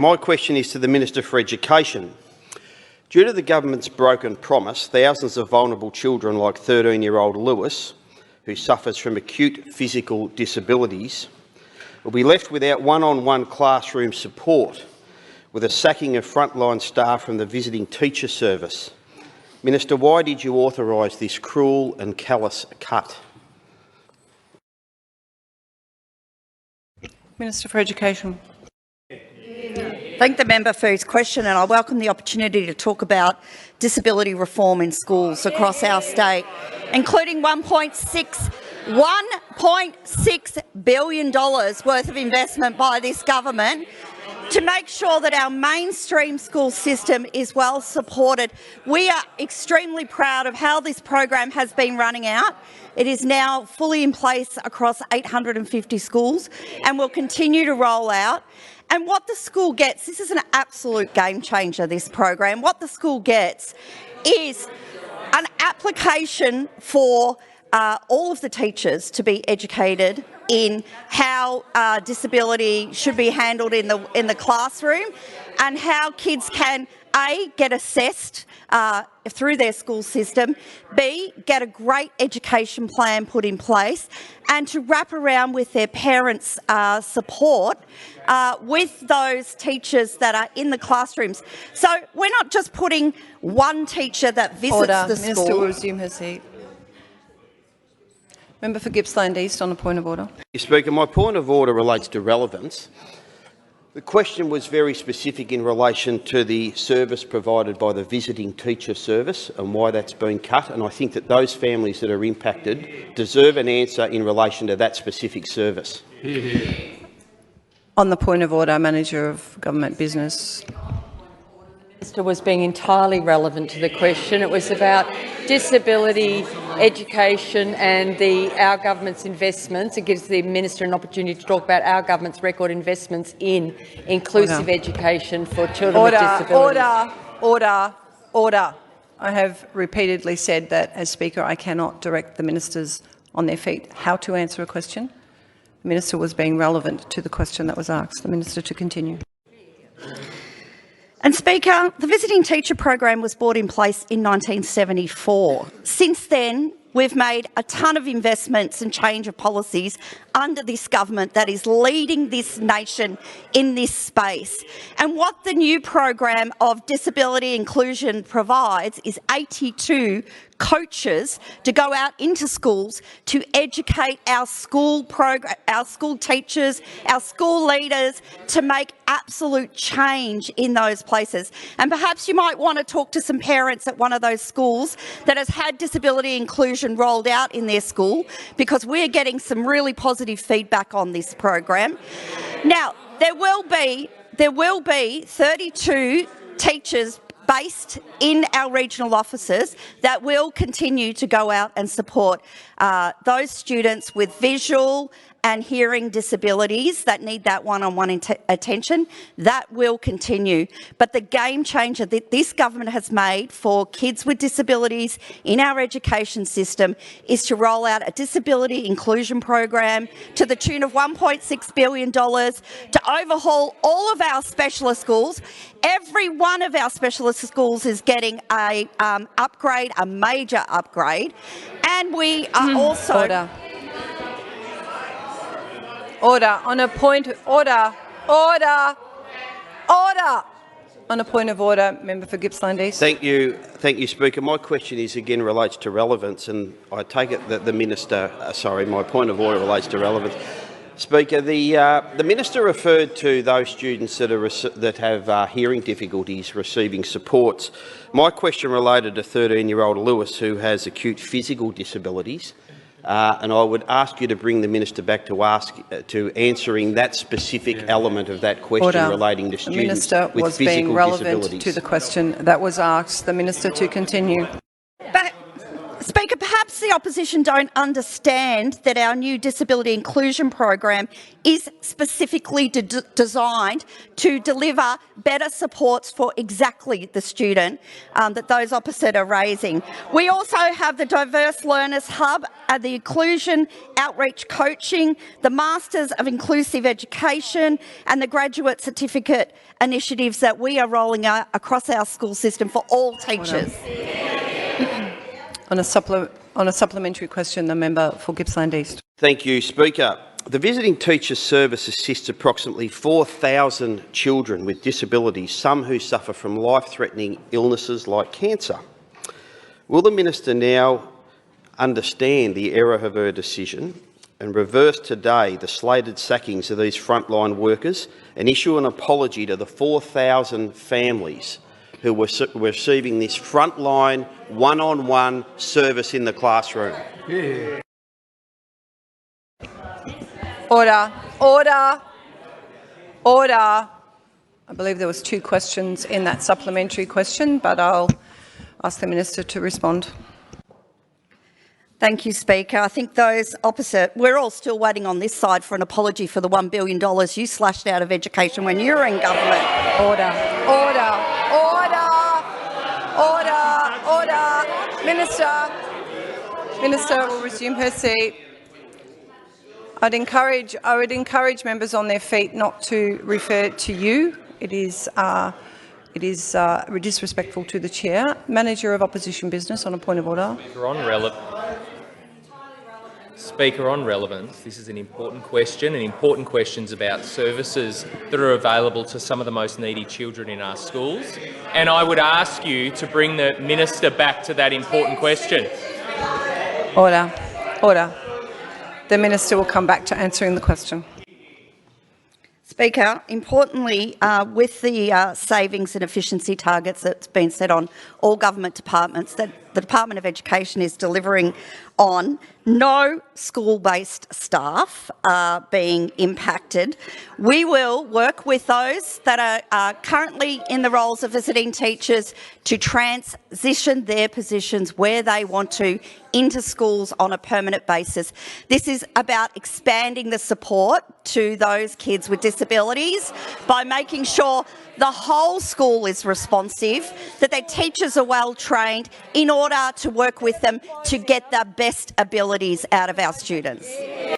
My question is to the Minister for Education. Due to the government's broken promise, thousands of vulnerable children like 13-year-old Lewis, who suffers from acute physical disabilities, will be left without one-on-one classroom support, with a sacking of frontline staff from the visiting teacher service. Minister, why did you authorise this cruel and callous cut? Minister for Education. Thank the member for his question, and I welcome the opportunity to talk about disability reform in schools across our state, including $1.6 billion worth of investment by this government to make sure that our mainstream school system is well supported. We are extremely proud of how this program has been running out. It is now fully in place across 850 schools and will continue to roll out. And what the school gets, this is an absolute game changer, this program. What the school gets is an application for all of the teachers to be educated in how disability should be handled in the classroom, and how kids can A, get assessed through their school system, B, get a great education plan put in place, and to wrap around with their parents' support with those teachers that are in the classrooms. So we're not just putting one teacher that visits the school. Minister will resume her seat. Member for Gippsland East on a point of order. Mr. Speaker, my point of order relates to relevance. The question was very specific in relation to the service provided by the visiting teacher service and why that's been cut, and I think that those families that are impacted deserve an answer in relation to that specific service. On the point of order, Manager of Government Business. The Minister was being entirely relevant to the question. It was about disability, education and our government's investments. It gives the Minister an opportunity to talk about our government's record investments in inclusive education for children with disabilities. Order. I have repeatedly said that, as Speaker, I cannot direct the ministers on their feet how to answer a question. The Minister was being relevant to the question that was asked. The Minister to continue. And Speaker, the visiting teacher program was brought in place in 1974. Since then, we've made a ton of investments and change of policies under this government that is leading this nation in this space. And what the new program of disability inclusion provides is 82 coaches to go out into schools to educate our school teachers, our school leaders, to make absolute change in those places. And perhaps you might want to talk to some parents at one of those schools that has had disability inclusion rolled out in their school, because we're getting some really positive feedback on this program. Now, there will be 32 teachers based in our regional offices that will continue to go out and support those students with visual and hearing disabilities that need that one-on-one attention. That will continue. But the game changer that this government has made for kids with disabilities in our education system is to roll out a disability inclusion program to the tune of $1.6 billion to overhaul all of our specialist schools. Every one of our specialist schools is getting a upgrade, a major upgrade, and we are also... Order. On a point of order. On a point of order, member for Gippsland East. Thank you, Speaker. My question is again relates to relevance, and I take it that the minister. My point of order relates to relevance. Speaker, the minister referred to those students that have hearing difficulties receiving supports. My question related to 13-year-old Lewis, who has acute physical disabilities. And I would ask you to bring the minister back to answering that specific element of that question relating to students with physical disabilities. The minister was being relevant to the question that was asked. The minister to continue. Speaker, perhaps the opposition don't understand that our new disability inclusion program is specifically designed to deliver better supports for exactly the student that those opposite are raising. We also have the Diverse Learners Hub, the Inclusion Outreach Coaching, the Masters of Inclusive Education and the Graduate Certificate initiatives that we are rolling out across our school system for all teachers. On a supplementary question, the member for Gippsland East. Thank you, Speaker. The Visiting Teachers Service assists approximately 4,000 children with disabilities, some who suffer from life-threatening illnesses like cancer. Will the Minister now understand the error of her decision and reverse today the slated sackings of these frontline workers and issue an apology to the 4,000 families who were receiving this frontline one-on-one service in the classroom? Yeah. Order. Order. Order. I believe there was 2 questions in that supplementary question, but I'll ask the Minister to respond. Thank you, Speaker. I think those opposite, we're all still waiting on this side for an apology for the $1 billion you slashed out of education when you were in government. Order. Order. Order. Order. Order. Minister will resume her seat. I would encourage members on their feet not to refer to you. It is disrespectful to the chair. Manager of Opposition Business on a point of order. Speaker, on relevance, this is an important question, and important questions about services that are available to some of the most needy children in our schools. And I would ask you to bring the Minister back to that important question. Order. Order. The Minister will come back to answering the question. Speaker, importantly, with the savings and efficiency targets that's been set on all government departments that the Department of Education is delivering on, no school-based staff are being impacted. We will work with those that are currently in the roles of visiting teachers to transition their positions where they want to into schools on a permanent basis. This is about expanding the support to those kids with disabilities by making sure the whole school is responsive, that their teachers are well trained in order to work with them to get the best abilities out of our students.